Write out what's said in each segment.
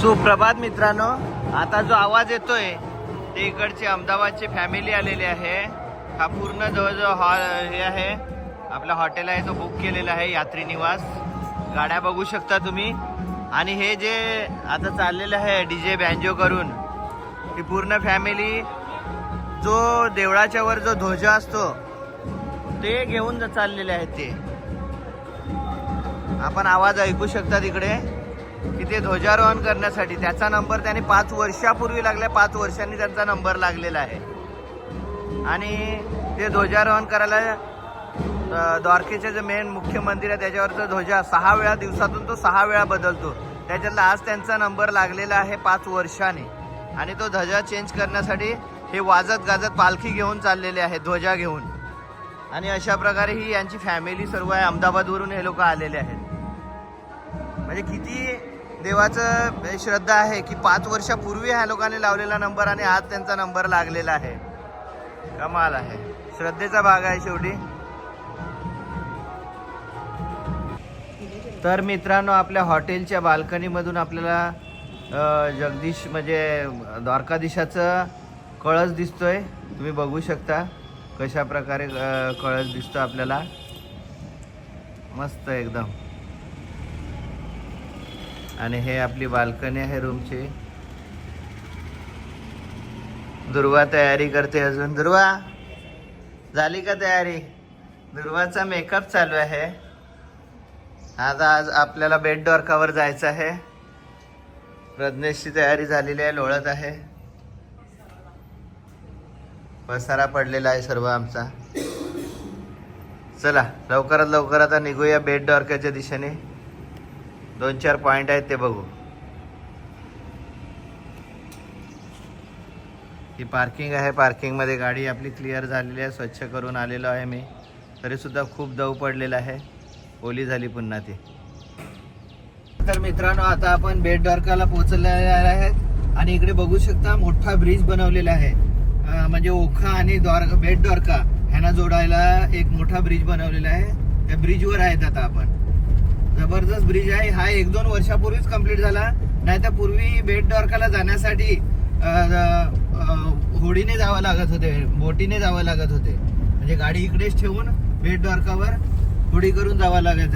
सुप्रभात मित्रांनो, आता जो आवाज येतोय ते इकडची अहमदाबादची फॅमिली आलेली आहे. हा पूर्ण जवळजवळ हॉल हे आहे, आपला हॉटेल आहे तो बुक केलेला आहे, यात्री निवास. गाड्या बघू शकता तुम्ही. आणि हे जे आता चाललेलं आहे डीजे बँजो करून, ही पूर्ण फॅमिली जो देवळाच्या वर जो ध्वजा असतो ते घेऊन चाललेले आहेत. ते आपण आवाज ऐकू शकता तिकडे की ते ध्वजारोहण करण्यासाठी. त्याचा नंबर त्याने 5 वर्षापूर्वी लागला. 5 वर्षांनी त्यांचा नंबर लागलेला आहे. आणि ते ध्वजारोहण करायला द्वारकेचे जे मेन मुख्य मंदिर आहे त्याच्यावरचा ध्वजा 6 वेळा दिवसातून तो 6 वेळा बदलतो. त्याच्यातला आज त्यांचा नंबर लागलेला आहे 5 वर्षाने. आणि तो ध्वजा चेंज करण्यासाठी हे वाजत गाजत पालखी घेऊन चाललेले आहेत, ध्वजा घेऊन. आणि अशा प्रकारे ही यांची फॅमिली सर्व आहे. अहमदाबादवरून हे लोक आलेले आहेत. म्हणजे किती देवाचं श्रद्धा आहे की 5 वर्षापूर्वी ह्या लोकांनी लावलेला नंबर आणि आज त्यांचा नंबर लागलेला आहे. कमाल आहे, श्रद्धेचा भाग आहे शेवटी. तर मित्रांनो, आपल्या हॉटेलच्या बाल्कनीमधून आपल्याला जगदीश म्हणजे द्वारकाधीशाचं कळस दिसतोय. तुम्ही बघू शकता कशा प्रकारे कळस दिसतो आपल्याला. मस्त एकदम. आणि हे आपली बाल्कनी आहे रूमची. दुर्वा तयारी करते अजून. दुर्वा झाली का तयारी? दुर्वाचा मेकअप चालू आहे. आता आज आपल्याला बेट द्वारकावर जायचं आहे. प्रज्ञेशची तयारी झालेली आहे, लोळत आहे. पसारा पडलेला आहे सर्व आमचा. चला लवकरात लवकर आता निघूया बेट द्वारकाच्या दिशेने. 2-4 पॉइंट आहेत ते बघू. ही पार्किंग आहे. पार्किंग मध्ये गाडी आपली क्लिअर झालेली आहे. स्वच्छ करून आलेलो आहे मी. तरी सुद्धा खूप दव पडलेला आहे. ओली झाली पुन्हा ती. तर मित्रांनो, आता आपण बेट द्वारकाला पोहोचलेले आहेत. आणि इकडे बघू शकता मोठा ब्रिज बनवलेला आहे. म्हणजे ओखा आणि बेट द्वारका ह्यांना जोडायला एक मोठा ब्रिज बनवलेला आहे. त्या ब्रिजवर आहेत आता आपण. जबरदस्त ब्रिज आहे हा. 1-2 वर्षापूर्वीच कंप्लीट झाला. नाही तर पूर्वी बेट द्वारकाला जाण्यासाठी होडीने जावं लागत होते, बोटीने जावं लागत होते. म्हणजे गाडी इकडेच ठेवून बेट द्वारकावर होडी करून जावं लागत.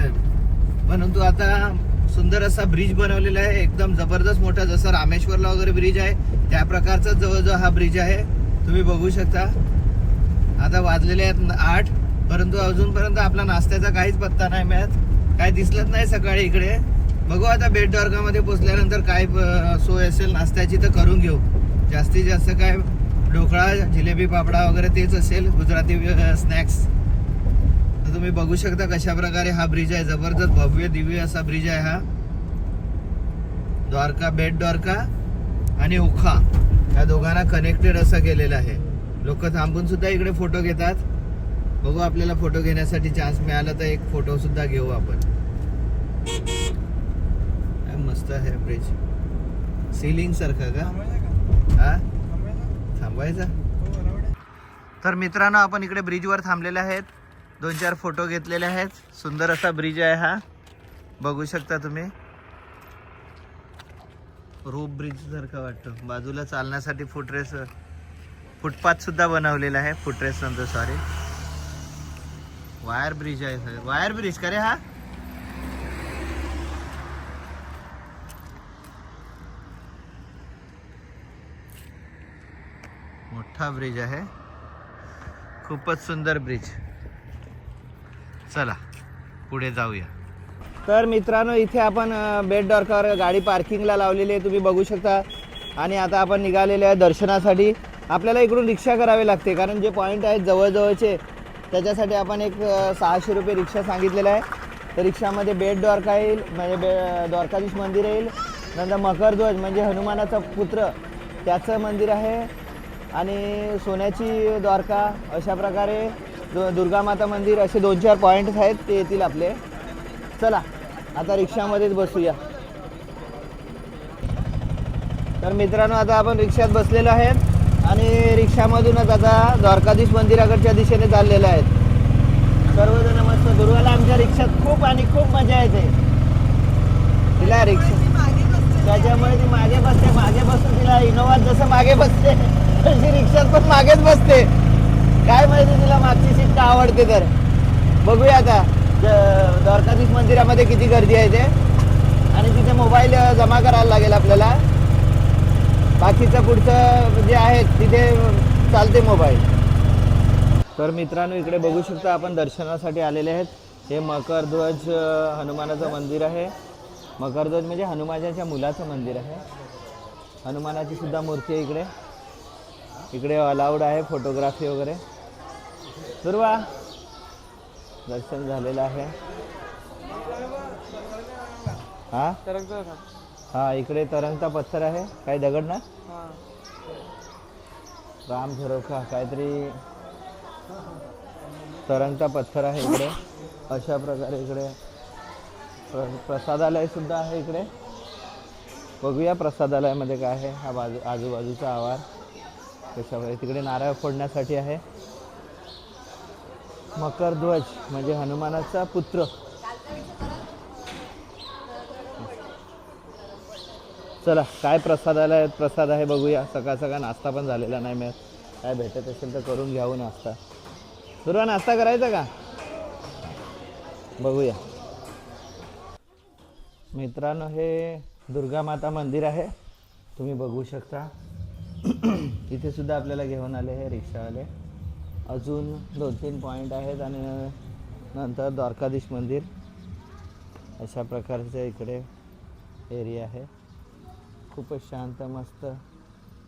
परंतु आता सुंदर असा ब्रिज बनवलेला आहे, एकदम जबरदस्त मोठा. जसं रामेश्वरला वगैरे ब्रिज आहे त्या प्रकारचा जवळजवळ हा ब्रिज आहे. तुम्ही बघू शकता. आता वाजलेले आहेत 8, परंतु अजूनपर्यंत आपला नाश्त्याचा काहीच पत्ता नाही मिळत. काय दिसलंच नाही सकाळी इकडे. बघू आता बेट द्वारकामध्ये पोहोचल्यानंतर काय सोय असेल नाश्त्याची तर करून घेऊ. जास्तीत जास्त काय ढोकळा, जिलेबी, पापडा वगैरे तेच असेल, गुजराती स्नॅक्स. तर तुम्ही बघू शकता कशा प्रकारे हा ब्रिज आहे. जबरदस्त भव्य दिव्य असा ब्रिज आहे हा. द्वारका, बेट द्वारका आणि ओखा या दोघांना कनेक्टेड असं केलेलं आहे. लोक थांबून सुद्धा इकडे फोटो घेतात. बघू आपल्याला फोटो घेण्यासाठी चान्स मिळाला तर एक फोटो सुद्धा घेऊ आपण. मस्त आहे ब्रिज. सीलिंग सारखं का? हा, थांबायचा. तर मित्रांनो, आपण इकडे ब्रिजवर थांबलेले आहेत. 2-4 फोटो घेतलेले आहेत. सुंदर असा ब्रिज आहे हा. बघू शकता तुम्ही. रोप ब्रिज सारखा वाटतो. बाजूला चालण्यासाठी फुटपाथ सुद्धा बनवलेला आहे. फुटरेस नंतर सॉरी, वायर ब्रिज आहे. वायर ब्रिज का रे हा? मोठा ब्रिज आहे. खूपच सुंदर ब्रिज. चला पुढे जाऊया. तर मित्रांनो, इथे आपण बेट द्वारकावर गाडी पार्किंगला लावलेली आहे, तुम्ही बघू शकता. आणि आता आपण निघालेले आहे दर्शनासाठी. आपल्याला इकडून रिक्षा करावी लागते, कारण जे पॉईंट आहेत जवळजवळचे त्याच्यासाठी आपण एक 600 रुपये रिक्षा सांगितलेला आहे. तर रिक्षामध्ये बेट द्वारका येईल, म्हणजे द्वारकाधीश मंदिर येईल. नंतर मकरध्वज म्हणजे हनुमानाचा पुत्र त्याचं मंदिर आहे. आणि सोन्याची द्वारका, अशा प्रकारे दुर्गामाता मंदिर, असे 2-4 पॉईंट्स आहेत ते येतील आपले. चला आता रिक्षामध्येच बसूया. तर मित्रांनो, आता आपण रिक्षात बसलेलो आहेत आणि रिक्षामधूनच आता द्वारकाधीश मंदिराकडच्या दिशेने चाललेले आहेत सर्वजण. मस्त. दुर्वाला आमच्या रिक्षात खूप आणि खूप मजा येते. तिला रिक्षा त्याच्यामुळे ती मागे मागे बसते, तशी रिक्षात पण मागेच बसते. काय माहिती तिला मागची सीट का आवडते. तर बघूया आता द्वारकाधीश मंदिरामध्ये किती गर्दी आहे ते, आणि तिथे मोबाईल जमा करायला लागेल आपल्याला. बाकीचं पुढचं जे आहे तिथे चालते मोबाईल. तर मित्रांनो, इकडे बघू शकता आपण दर्शनासाठी आलेले आहेत. हे मकरध्वज हनुमानाचं मंदिर आहे. मकरध्वज म्हणजे हनुमानाच्या मुलाचं मंदिर आहे. हनुमानाची सुद्धा मूर्ती आहे इकडे. इकडे अलाउड आहे फोटोग्राफी वगैरे. दुर्वा दर्शन झालेलं आहे. हा इकडे तरंगता पत्थर आहे. काही दगड ना, राम झरोखा काहीतरी तरंगता पत्थर आहे इकडे. अशा प्रकारे इकडे प्रसादालय सुद्धा आहे इकडे. बघूया प्रसादालयामध्ये काय आहे. हा आजूबाजूचा आवार कशाप्रकारे. तिकडे नारळ फोडण्यासाठी आहे. मकरध्वज म्हणजे हनुमानाचा पुत्र. चला काय प्रसाद आहे बघूया. सकाळ सकाळ नाश्ता पण झालेला नाही. मी काय भेटत असेल तर करून घ्यावं नाश्ता. दुर्वा नाश्ता करायचा का बघूया. मित्रांनो, हे दुर्गा माता मंदिर आहे. तुम्ही बघू शकता. इथे सुद्धा आपल्याला घेऊन आले हे रिक्षावाले. अजून 2-3 पॉईंट आहेत आणि नंतर द्वारकाधीश मंदिर. अशा प्रकारचे इकडे एरिया आहे. खूपच शांत मस्त.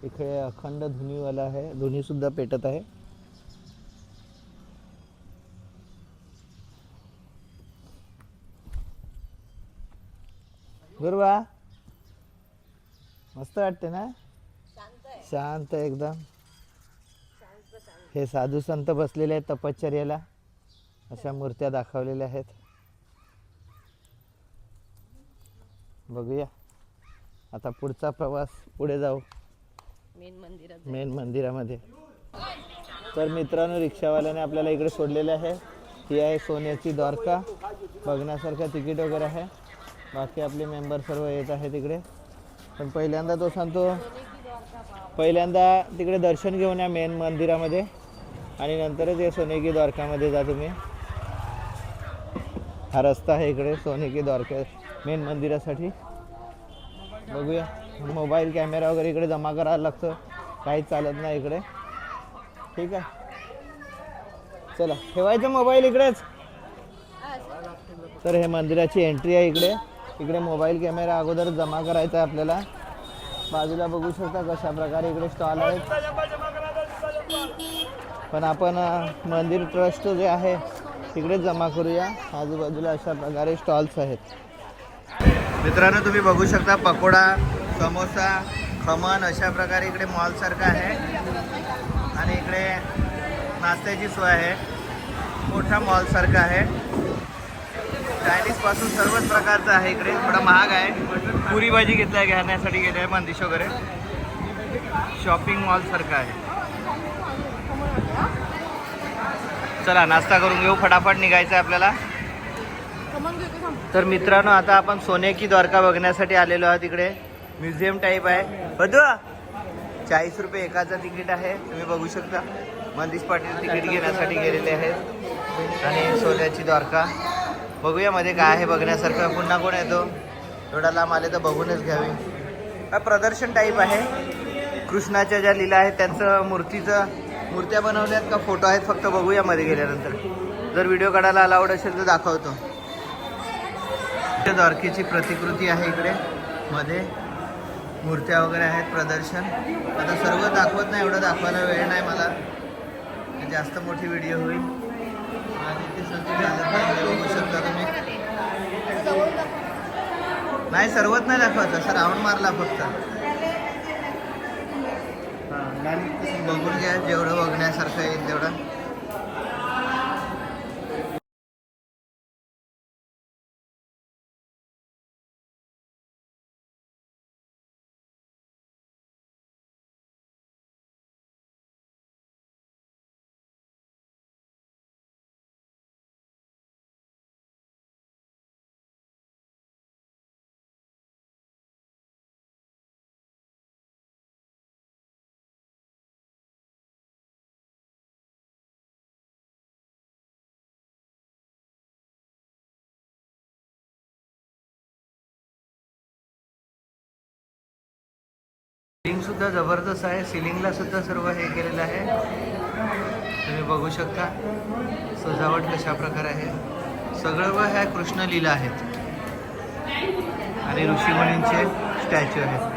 इकडे अखंड धुनीवाला आहे. धुनीसुद्धा पेटत आहे. गुरुवा मस्त वाटते ना. शांत एकदम. हे साधू संत बसलेले आहेत तपश्चर्याला. अशा मूर्त्या दाखवलेल्या आहेत. बघूया आता पुढचा प्रवास. पुढे जाऊ मेन मंदिरामध्ये. तर मित्रांनो, रिक्षावाल्याने आपल्याला इकडे सोडलेले आहे. ही आहे सोन्याची द्वारका. बघण्यासारखं तिकीट वगैरे आहे. बाकी आपले मेंबर सर्व येत आहेत तिकडे. पण पहिल्यांदा तो सांगतो पहिल्यांदा तिकडे दर्शन घेऊन या मेन मंदिरामध्ये, आणि नंतरच हे सोनेकी द्वारकामध्ये जा तुम्ही. हा रस्ता आहे इकडे सोनेकी द्वारका मेन मंदिरासाठी. बघूया. मोबाईल कॅमेरा वगैरे इकडे जमा करायला लागतं. काहीच चालत नाही इकडे. ठीक आहे. चला ठेवायचं मोबाईल इकडेच. तर हे मंदिराची एंट्री आहे इकडे. इकडे मोबाईल कॅमेरा अगोदर जमा करायचा आहे आपल्याला. बाजूला बघू शकता कशा प्रकारे इकडे स्टॉल आहेत. पण आपण मंदिर ट्रस्ट जे आहे तिकडे जमा करूया. आजूबाजूला अशा प्रकारे स्टॉल्स आहेत. मित्रांनो, तुम्ही बघू शकता पकोडा, समोसा, खमण अशा प्रकारे इकडे मॉल सारखं आहे. आणि इकडे नाश्त्याची सोय आहे. मोठा मॉल सारखा आहे. चायनीज पासून सर्वच प्रकारचं आहे इकडे. थोडा महाग आहे. पुरी भाजी घेण्यासाठी गेले आहे मंदिश वगैरे. शॉपिंग मॉल सारखं आहे. चला नाश्ता करून घेऊ. फटाफट निघायचं आहे आपल्याला. तर मित्रांनो, आता आपण सोनेकी द्वारका बघण्यासाठी आलेलो आहोत. इकडे म्युझियम टाईप आहे. बघा 40 रुपये एकाचं तिकीट आहे. तुम्ही बघू शकता. मंदिश पाटील तिकीट घेण्यासाठी गेलेले आहेत. आणि सोन्याची द्वारका बघूया मध्ये काय आहे बघण्यासारखं. पुन्हा कोण येतो. थोडा लांब आले तर बघूनच घ्यावी. हा प्रदर्शन टाईप आहे. कृष्णाच्या ज्या लीला आहेत त्यांचं मूर्त्या बनवल्यात का फोटो आहेत फक्त. बघूया मध्ये गेल्यानंतर. जर व्हिडिओ काढायला अलाउड असेल तर दाखवतो. द्वारकेची प्रतिकृती आहे इकडे. मध्ये मूर्त्या वगैरे आहेत. प्रदर्शन आता सर्व दाखवत नाही. एवढं दाखवायला वेळ नाही मला. जास्त मोठी व्हिडिओ होईल. आणि ते सगळं बघू शकता तुम्ही. नाही सर्वच नाही दाखवायचं. असं राऊंड मारला फक्त. बघून घ्या जेवढं बघण्यासारखं येईल तेवढं. सिलिंग सुद्धा जबरदस्त आहे. सिलिंगला सुद्धा सर्व हे केलेलं आहे. तुम्ही बघू शकता सजावट कशा प्रकारे आहे. सगळं ह्या कृष्ण लीला आहेत आणि ऋषीमुनींचे स्टॅच्यू आहेत.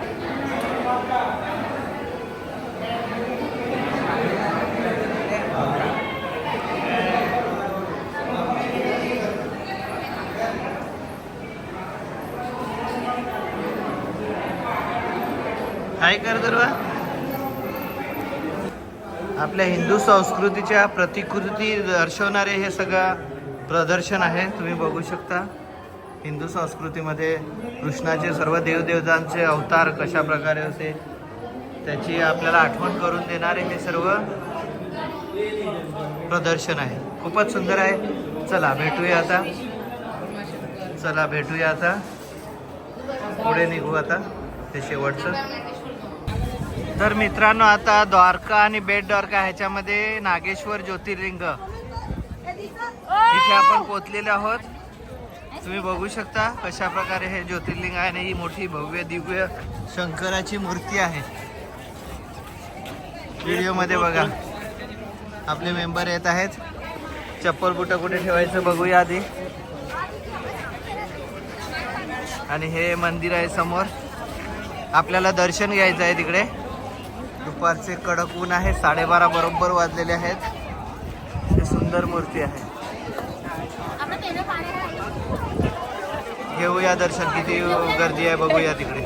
काय करतो आपल्या हिंदू संस्कृतीच्या प्रतिकृती दर्शवणारे हे सगळं प्रदर्शन आहे. तुम्ही बघू शकता हिंदू संस्कृतीमध्ये कृष्णाचे सर्व देवदेवतांचे अवतार कशा प्रकारे होते त्याची आपल्याला आठवण करून देणारे हे सर्व प्रदर्शन आहे. खूपच सुंदर आहे. चला भेटूया आता पुढे निघू आता ते शेवटचं. तर मित्रांनो आता द्वारका आणि बेट द्वारका ह्याच्यामध्ये नागेश्वर ज्योतिर्लिंग इथे आपण पोचलेले आहोत. तुम्ही बघू शकता कशा प्रकारे हे ज्योतिर्लिंग आहे आणि ही मोठी भव्य दिव्य शंकराची मूर्ती आहे. व्हिडिओमध्ये बघा आपले मेंबर येत आहेत. चप्पल बुटं कुठे ठेवायचं बघूया आधी. आणि हे मंदिर आहे समोर. आपल्याला दर्शन घ्यायचं आहे तिकडे. दुपारचे कडक ऊन आहे. 12:30 बरोबर वाजलेले आहेत. हे सुंदर मूर्ती आहे. घेऊया दर्शन. किती गर्दी आहे बघूया तिकडे.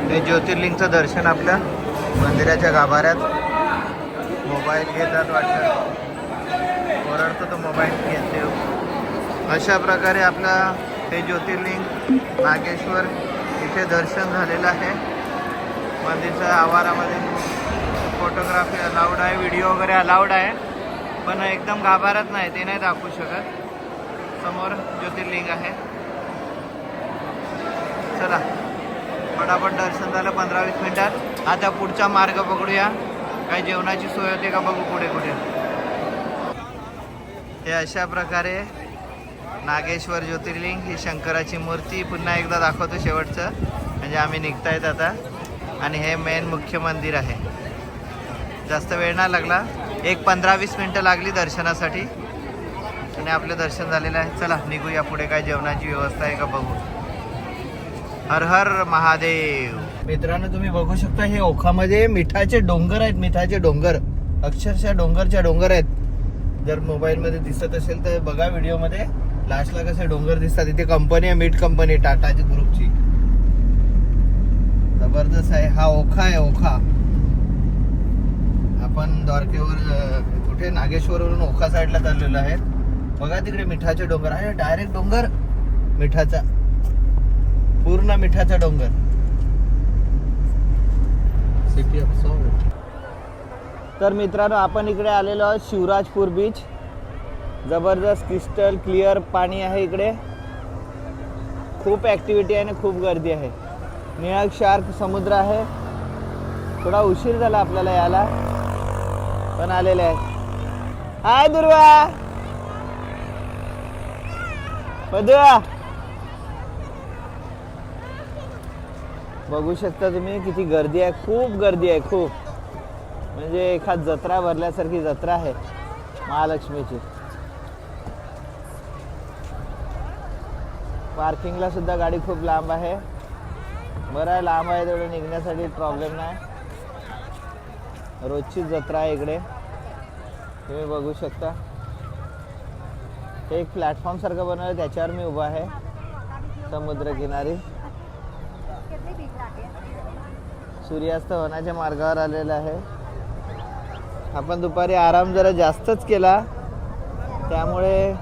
हे ज्योतिर्लिंगचं दर्शन आपल्या मंदिराच्या गाभाऱ्यात. मोबाईल घेतात वाटतं. ओरडतो तो मोबाईल घेते. अशा प्रकारे आपला हे ज्योतिर्लिंग नागेश्वर इथे दर्शन झालेलं आहे. मंदिरच्या आवारामध्ये फोटोग्राफी अलाउड आहे. व्हिडिओ वगैरे अलाउड आहे पण एकदम गाभाऱ्यात नाही. ते नाही दाखवू शकत. समोर ज्योतिर्लिंग आहे. चला फटाफट दर्शन झालं 15-20 मिनिटात. आता पुढचा मार्ग पकडूया. काही जेवणाची सोय होते का बघू पुढे कुठे. हे अशा प्रकारे नागेश्वर ज्योतिर्लिंग ही शंकराची मूर्ती पुन्हा एकदा दाखवतो शेवटचं म्हणजे आम्ही निघतायत आता. आणि हे मेन मुख्य मंदिर आहे. जास्त वेळ नाही लागला. एक 15-20 मिनटं लागली दर्शनासाठी आणि आपलं दर्शन झालेलं आहे. चला निघूया पुढे. काय जेवणाची व्यवस्था आहे का बघू. हर हर महादेव. मित्रांनो तुम्ही बघू शकता हे ओखामध्ये मिठाचे डोंगर आहेत. मिठाचे डोंगर अक्षरशः डोंगरच्या डोंगर आहेत. जर मोबाईलमध्ये दिसत असेल तर बघा व्हिडिओमध्ये. लास्टला कसे डोंगर दिसतात. इथे कंपनी आहे मीठ कंपनी टाटाची ग्रुपची. जबरदस्त आहे. हा ओखा आहे. ओखा आपण द्वारकेवर कुठे नागेश्वरवरून ओखा साईडला चाललेलो आहे. बघा तिकडे मिठाचे डोंगर आहे. डायरेक्ट डोंगर मिठाचा पूर्ण मिठाचा डोंगर. City of salt. तर मित्रांनो आपण इकडे आलेलो आहोत शिवराजपूर बीच. जबरदस्त क्रिस्टल क्लिअर पाणी आहे इकडे. खूप ॲक्टिव्हिटी आहे आणि खूप गर्दी आहे. निळा शार्क समुद्र आहे. थोडा उशीर झाला आपल्याला यायला पण आलेले आहेत. हाय दुर्वा पदुआ. बघू शकता तुम्ही किती गर्दी आहे. खूप गर्दी आहे. खूप म्हणजे एखाद जत्रा भरल्यासारखी जत्रा आहे महालक्ष्मीची. पार्किंगला सुद्धा गाडी खूप लांब आहे. बरं आहे लांब आहे तेवढं निघण्यासाठी प्रॉब्लेम नाही. रोजची जत्रा आहे इकडे. तुम्ही बघू शकता हे एक प्लॅटफॉर्म सारखं बनवलं त्याच्यावर मी उभा आहे समुद्रकिनारी. सूर्यास्त होण्याच्या मार्गावर आलेला आहे. आपण दुपारी आराम जरा जास्तच केला त्यामुळे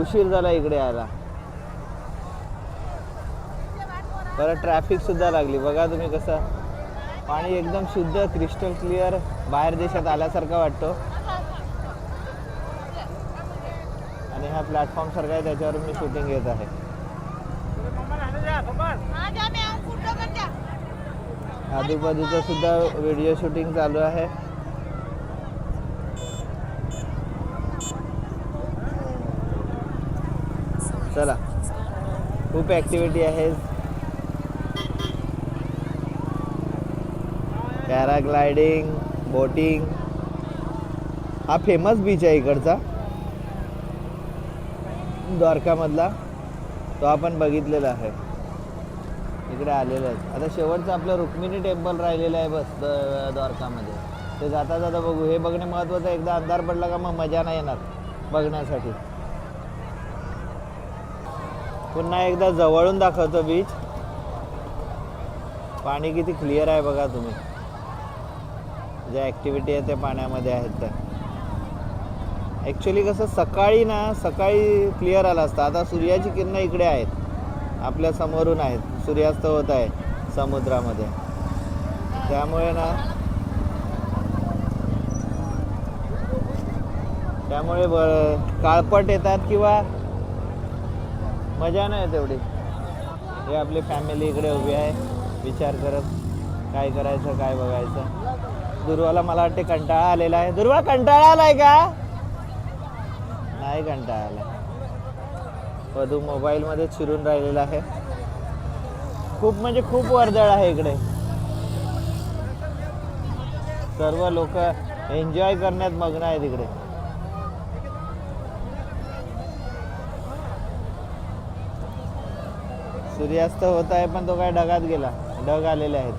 उशीर झाला इकडे यायला. परत ट्रॅफिक सुद्धा लागली. बघा तुम्ही कसं पाणी एकदम शुद्ध क्रिस्टल क्लिअर बाहेर देशात आल्यासारखा वाटतो. आणि हा प्लॅटफॉर्म सारखा आहे त्याच्यावर मी शूटिंग घेत आहे. आजूबाजूचं सुद्धा व्हिडिओ शूटिंग चालू आहे. चला खूप ॲक्टिव्हिटी आहे. पॅराग्लायडिंग, बोटिंग, हा फेमस बीच आहे इकडचा द्वारकामधला, तो आपण बघितलेला आहे. इकडे आलेलं आहे. आता शेवटचं आपलं रुक्मिणी टेम्पल राहिलेलं आहे बस द्वारकामध्ये. ते जाता जाता बघू. हे बघणे महत्त्वाचं. एकदा अंधार पडला का मग मजा नाही येणार बघण्यासाठी. पुन्हा एकदा जवळून दाखवतो बीच. पाणी किती क्लिअर आहे बघा तुम्ही. ज्या ॲक्टिव्हिटी आहे त्या पाण्यामध्ये आहेत त्या. ॲक्च्युली कसं सकाळी क्लिअर आला असतं. आता सूर्याची किरणं इकडे आहेत, आपल्या समोरून आहेत. सूर्यास्त होत आहे समुद्रामध्ये, त्यामुळे काळपट येतात किंवा मजा नाही तेवढी. हे आपली फॅमिली इकडे उभी आहे विचार करत, काय करायचं काय बघायचं. दुर्वाला मला वाटते कंटाळा आलेला आहे. दुर्वा कंटाळा आलाय का? नाही कंटाळा आला. वधू मोबाईलमध्ये चिरून राहिलेला आहे. खूप म्हणजे खूप वर्दळ आहे इकडे. सर्व लोक एन्जॉय करण्यात मग्न आहेत इकडे. सूर्यास्त होत आहे पण तो काय ढगात गेला. ढग आलेले आहेत.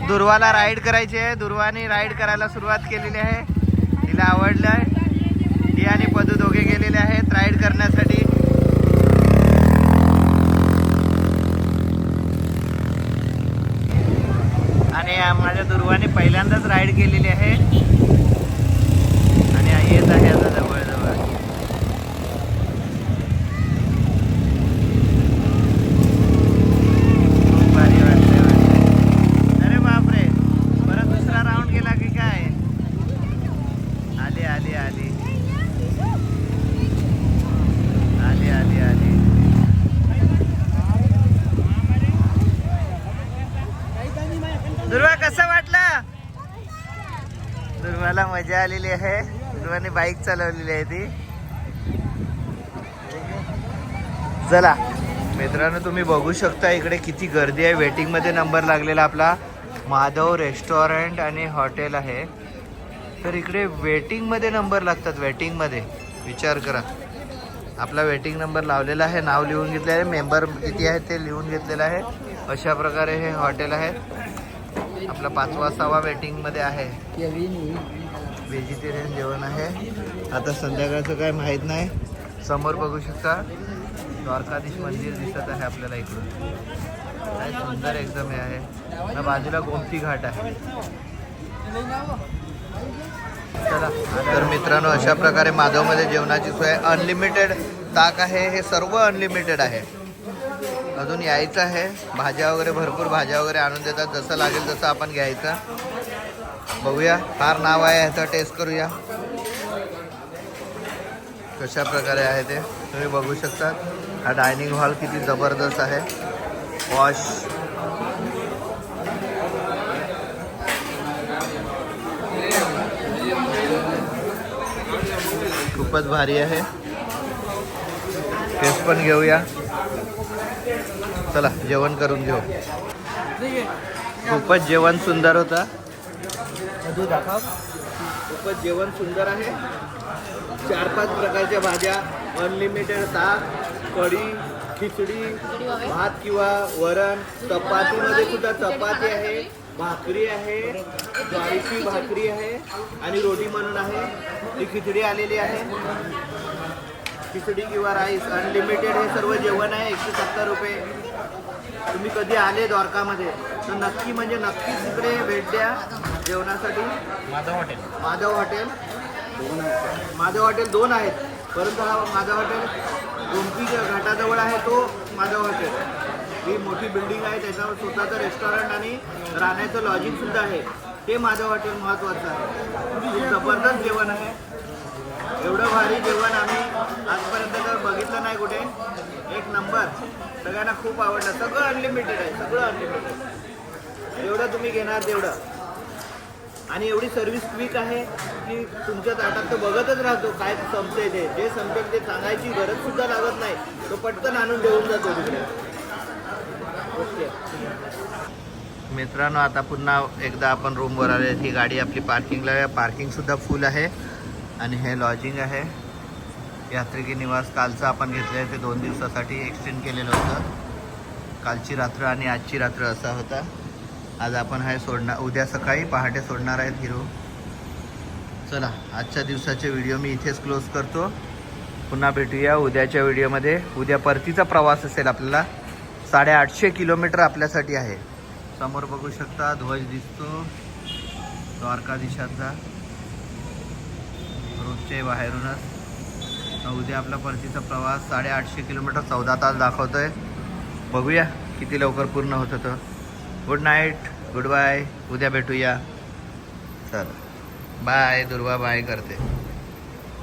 दुर्वाला राईड करायची आहे. दुर्वाने राईड करायला सुरुवात केलेली आहे. तिला आवडलं आहे. ती आणि पदू दोघे गेलेले आहेत राईड करण्यासाठी. आणि माझ्या दुर्वाने पहिल्यांदाच राईड केलेली आहे आणि येत आहे आता जवळजवळ. खूप भारी वाटतंय. अरे बापरे, परत दुसरा राऊंड गेला की काय? आली आली आली आली आली आली. दुर्वा कसं वाटलं? दुर्वाला मजा आलेली आहे. दुर्वाने बाईक चालवलेली आहे ती. चला मित्रांनो, तुम्ही बघू शकता इकडे किती गर्दी आहे. वेटिंग मध्ये नंबर लागलेला आपला माधव रेस्टॉरंट आणि हॉटेल आहे. तर इकडे वेटिंग मध्ये नंबर लागतात. वेटिंग मध्ये विचार करा. आपला वेटिंग नंबर लावलेला आहे, नाव लिहून घेतले आहे, मेंबर किती आहेत ते लिहून घेतलेलं आहे. अशा प्रकारे हे हॉटेल आहे. आपला 5वा 6वा वेटिंग मध्ये आहे. व्हेजिटेरियन जेवण आहे. आता संध्याकाळचं काय माहीत नाही. समोर बघू शकता द्वारकाधीश मंदिर दिसत आहे आपल्याला इकडून. काय सुंदर एकदम हे आहे. ना बाजूला गोमती घाट आहे. चला तर मित्रांनो, अशा प्रकारे माधवमध्ये जेवणाची सोय. अनलिमिटेड ताक आहे. हे सर्व अनलिमिटेड आहे. अजून यायचं आहे. भाज्या वगैरे भरपूर भाज्या वगैरे आणून देतात. जसं लागेल तसं आपण घ्यायचं. बघूया, फार नाव आहे ह्याचं, टेस्ट करूया कशा प्रकारे आहे ते. तुम्ही बघू शकता हा डायनिंग हॉल किती जबरदस्त आहे. वॉश खूपच भारी आहे. टेस्ट पण घेऊया. चला जेवण करून घेऊ. खूपच जेवण सुंदर होता. खूपच जेवण सुंदर आहे. 4-5 प्रकारच्या भाज्या, अनलिमिटेड ताक, कढी, खिचडी, भात किंवा वरण, चपातीमध्ये सुद्धा चपाती आहे, भाकरी आहे, ज्वारीची भाकरी आहे आणि रोटी म्हणून आहे. ती खिचडी आलेली आहे. खिचडी किंवा राईस अनलिमिटेड हे सर्व जेवण आहे. 170 रुपये. तुम्ही कधी आले द्वारकामध्ये तर नक्की म्हणजे नक्कीच इकडे भेट द्या जेवणासाठी. माधव हॉटेल 2 आहेत, परंतु हा माधव हॉटेल गोमती घाटाजवळ आहे. तो माधव हॉटेल ही मोठी बिल्डिंग आहे, त्याच्यावर स्वतःचं रेस्टॉरंट आणि राहण्याचं लॉजिंग सुद्धा आहे. ते माधव हॉटेल महत्त्वाचं आहे. खूप जबरदस्त जेवण आहे. एवढं भारी जेवण आम्ही आजपर्यंत तर बघितलं नाही कुठे. एक नंबर. सगळ्यांना खूप आवडलं. सगळं अनलिमिटेड आहे. सगळं अनलिमिटेड. जेवढं तुम्ही घेणार तेवढं. आणि एवढी सर्व्हिस क्विक आहे. गोष्टी तुमच्या ताटात तर बघतच राहतो काय संपते ते, जे संपेल ते सांगायची गरज सुद्धा लागत नाही, तो पटकन आणून ठेवून जातो तिकडे. ओके मित्रांनो, आता पुन्हा एकदा आपण रूमवर आले. ही गाडी आपली पार्किंगला आहे, पार्किंग सुद्धा फुल आहे आणि हे लॉजिंग आहे. यात्रिकी निवास कालचं आपण घेतलं आहे ते 2 दिवसासाठी एक्सटेंड केलेलं होतं. कालची रात्र आणि आजची रात्र असा होता. आज आपण हे सोडणार, उद्या सकाळी पहाटे सोडणार आहेत हिरो. चला आजच्या दिवसाचे व्हिडिओ मी इथेच क्लोज करतो. पुन्हा भेटूया उद्याच्या व्हिडिओमध्ये. उद्या परतीचा प्रवास असेल आपल्याला. 850 किलोमीटर आपल्यासाठी आहे. समोर बघू शकता ध्वज दिसतो द्वारकाधीशाचा रोजच्या बाहेरूनच. उद्या आपला परतीचा प्रवास 850 किलोमीटर 14 तास दाखवतोय. बघूया किती लवकर पूर्ण होतं तो. Good night, goodbye. उद्या भेटूया. चल बाय. दुर्वा बाय करते.